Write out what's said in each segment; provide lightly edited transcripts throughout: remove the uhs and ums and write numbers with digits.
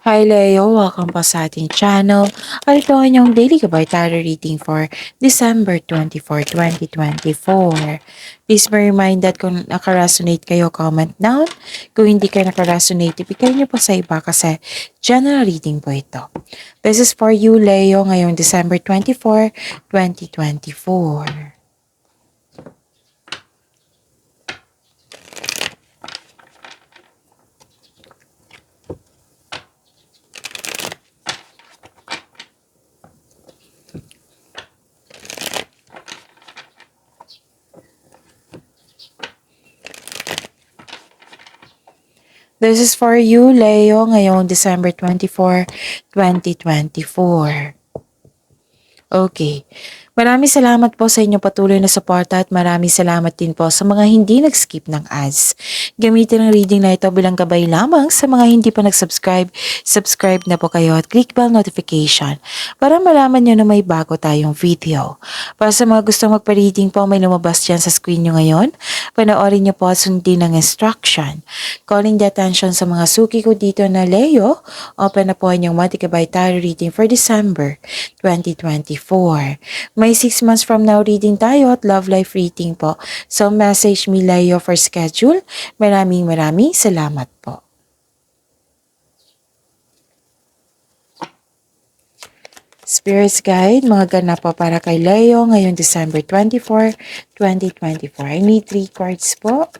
Hi Leo, welcome po sa ating channel. At ito ang inyong daily gabay tarot reading for December 24, 2024. Please be reminded kung nakaresonate kayo, comment down. Kung hindi kayo nakaresonate, ibigay niyo po sa iba kasi general reading po ito. This is for you Leo ngayong December 24, 2024. This is for you, Leo, ngayong December 24, 2024. Okay. Maraming salamat po sa inyong patuloy na suporta at maraming salamat din po sa mga hindi nag-skip ng ads. Gamitin ang reading na ito bilang gabay lamang sa mga hindi pa nag-subscribe. Subscribe na po kayo at click bell notification para malaman nyo na may bago tayong video. Para sa mga gustong magpa-reading po, may lumabas dyan sa screen nyo ngayon. Panoorin nyo po at sundin ang instruction. Calling the attention sa mga suki ko dito na Leo, open na po ang inyong multi-gabay tarot reading for December 2024. May 6 months from now reading tayo at love life reading po. So message me Leo for schedule. Maraming salamat po. Spirits Guide, mga ganap po para kay Leo ngayong December 24, 2024. I need 3 cards po.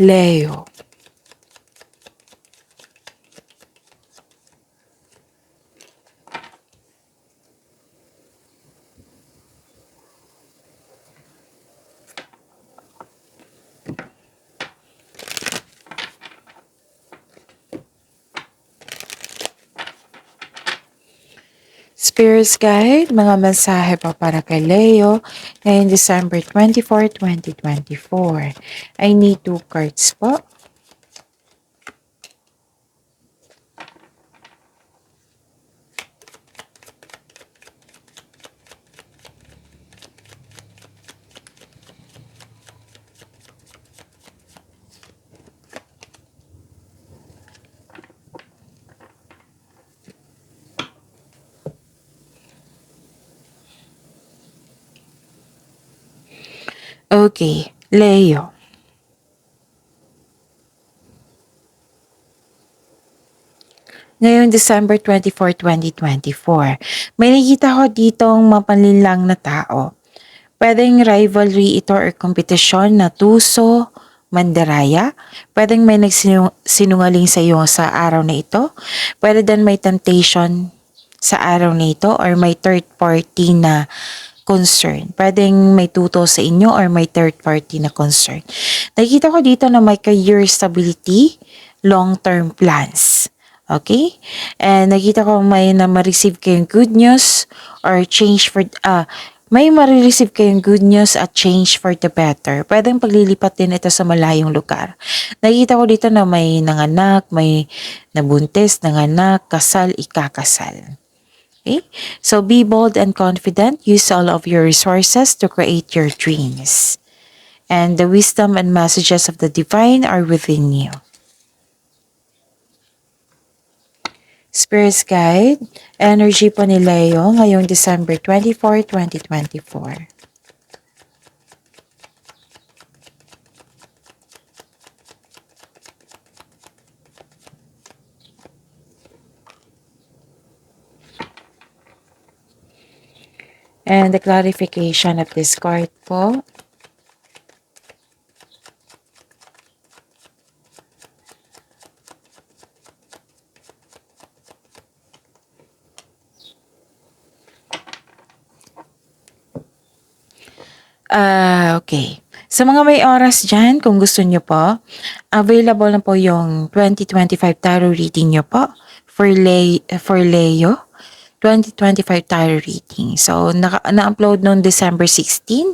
Leo. Spirits Guide, mga mensahe pa para kay Leo ngayong December 24, 2024. I need 2 cards po. Okay, Leo. Ngayong December 24, 2024, may nakita ko ditong mapanlinlang na tao. Pwedeng rivalry ito or kompetisyon na tuso, mandaraya. Pwedeng may nagsinungaling sa iyo sa araw na ito. Pwede din may temptation sa araw na ito or may third party na concern. Pwedeng may tuto sa inyo or may third party na concern. Nakikita ko dito na may career stability, long-term plans. Okay? And nakita ko may na ma-receive kayong good news or change for, may ma-receive kayong good news at change for the better. Pwedeng paglilipat din ito sa malayong lugar. Nakita ko dito na may nanganak, may nabuntis, nanganak, kasal, ikakasal. Okay? So be bold and confident. Use all of your resources to create your dreams. And the wisdom and messages of the divine are within you. Spirits Guide, energy po ni Leo ngayong December 24, 2024. And the clarification of this card po. Okay. Sa mga may oras dyan, kung gusto nyo po, available na po yung 2025 tarot reading nyo po for Leo. 2025 tarot reading. So, na-upload noong December 16.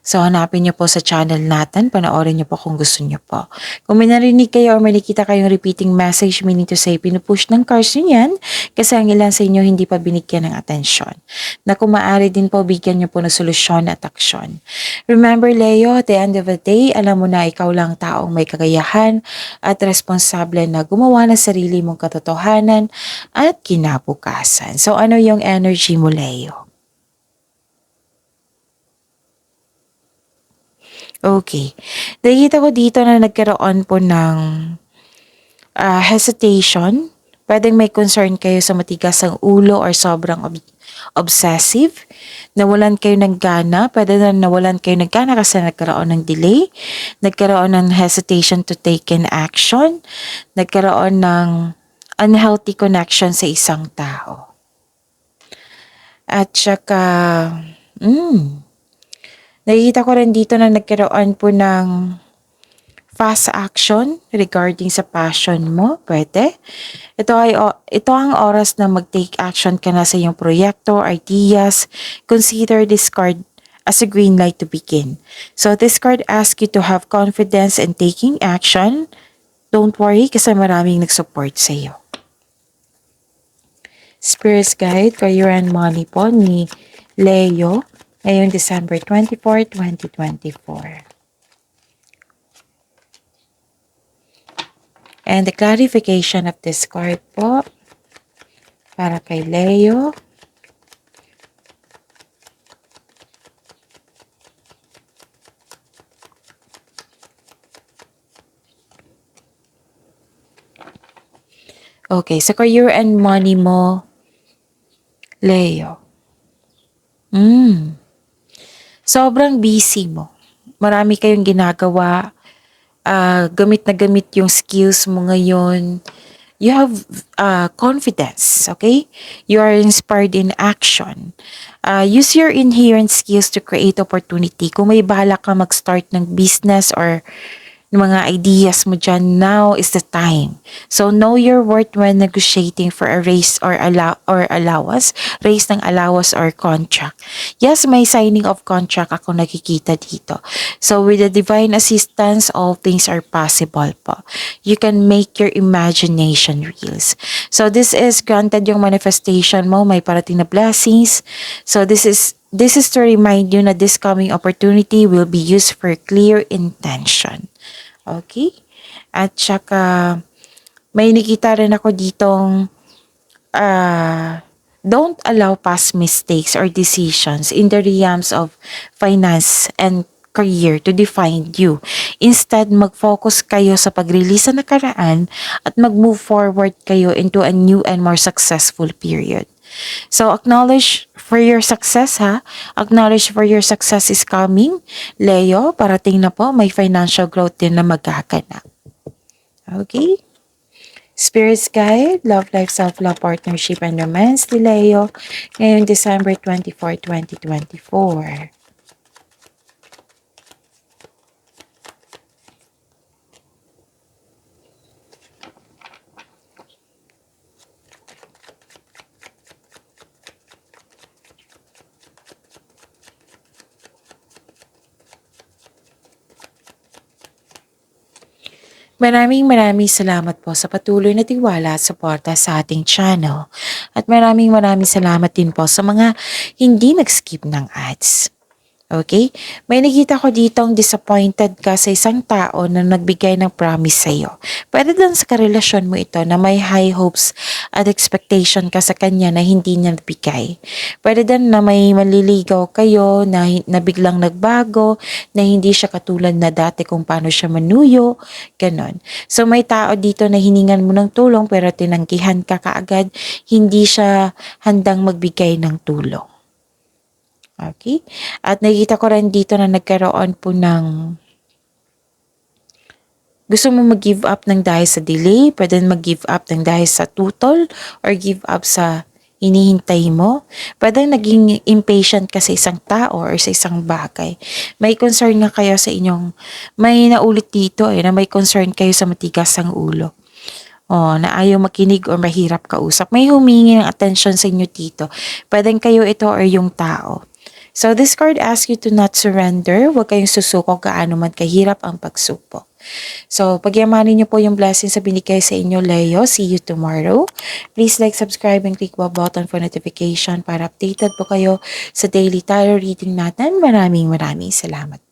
So, hanapin niyo po sa channel natin. Panoorin niyo po kung gusto niyo po. Kung may narinig kayo o may nakita kayong repeating message, meaning to say, pinupush ng cards niyo yan kasi ang ilan sa inyo hindi pa binigyan ng atensyon. Na kung maaari din po, bigyan niyo po ng solusyon at aksyon. Remember, Leo, at the end of the day, alam mo na ikaw lang taong may kagayahan at responsable na gumawa ng sarili mong katotohanan at kinabukasan. So, ano yung energy mo, Leo? Okay. Nakikita ko dito na nagkaroon po ng hesitation. Pwedeng may concern kayo sa matigas ang ulo or sobrang obsessive. Nawalan kayo ng gana. Pwede na nawalan kayo ng gana kasi nagkaroon ng delay. Nagkaroon ng hesitation to take an action. Nagkaroon ng unhealthy connection sa isang tao. At saka, nakikita ko rin dito na nagkaroon po ng fast action regarding sa passion mo. Pwede. Ito ang oras na mag-take action ka na sa iyong proyekto, ideas. Consider this card as a green light to begin. So this card asks you to have confidence in taking action. Don't worry kasi maraming nag-support sa iyo. Spirit's Guide, Career and Money po ni Leo ngayong December 24, 2024. And the clarification of this card po para kay Leo. Okay, sa career and money mo, Leo. Sobrang busy mo. Marami kayong ginagawa. Gamit na gamit yung skills mo ngayon. You have confidence, okay? You are inspired in action. Use your inherent skills to create opportunity. Kung may balak ka mag-start ng business or mga ideas mo dyan, now is the time. So, know your worth when negotiating for a raise or allowance, raise ng allowance or contract. Yes, may signing of contract ako nakikita dito. So, with the divine assistance, all things are possible po. You can make your imagination reals. So, this is granted yung manifestation mo, may parating na blessings. So, this is to remind you na this coming opportunity will be used for clear intention. Okay? At saka, may nakita rin ako ditong don't allow past mistakes or decisions in the realms of finance and career to define you. Instead, mag-focus kayo sa pag-release sa nakaraan at mag-move forward kayo into a new and more successful period. So, acknowledge for your success, ha? Acknowledge for your success is coming. Leo, parating na po, may financial growth din na magaganap. Okay? Spirit's Guide, Love Life, Self-Love, Partnership, and Romance ni Leo ngayong December 24, 2024. Maraming salamat po sa patuloy na tiwala at suporta sa ating channel. At maraming salamat din po sa mga hindi nag-skip ng ads. Okay? May nakita ko ditong disappointed ka sa isang tao na nagbigay ng promise sa iyo. Pwede din sa karelasyon mo ito na may high hopes at expectation ka sa kanya na hindi niya nabigay. Pwede din na may maliligaw kayo na biglang nagbago, na hindi siya katulad na dati kung paano siya manuyo, ganon. So may tao dito na hiningan mo ng tulong pero tinanggihan ka kaagad, hindi siya handang magbigay ng tulong. Okay? At nakikita ko rin dito na nagkaroon po ng gusto mo mag-give up ng dahil sa delay, pwede mag-give up ng dahil sa tutol, or give up sa hinihintay mo. Pwede naging impatient ka sa isang tao or sa isang bagay. May concern nga kayo sa inyong, may naulit dito na may concern kayo sa matigas ang ulo. Na ayaw makinig or mahirap kausap. May humingi ng attention sa inyo dito. Pwedeng kayo ito or yung tao. So this card asks you to not surrender. Huwag kayong susuko gaano man kahirap ang pagsupok. So, pagyamanin niyo po yung blessings na binigay sa inyo, Leo. See you tomorrow. Please like, subscribe, and click the button for notification para updated po kayo sa daily tarot reading natin. Maraming salamat.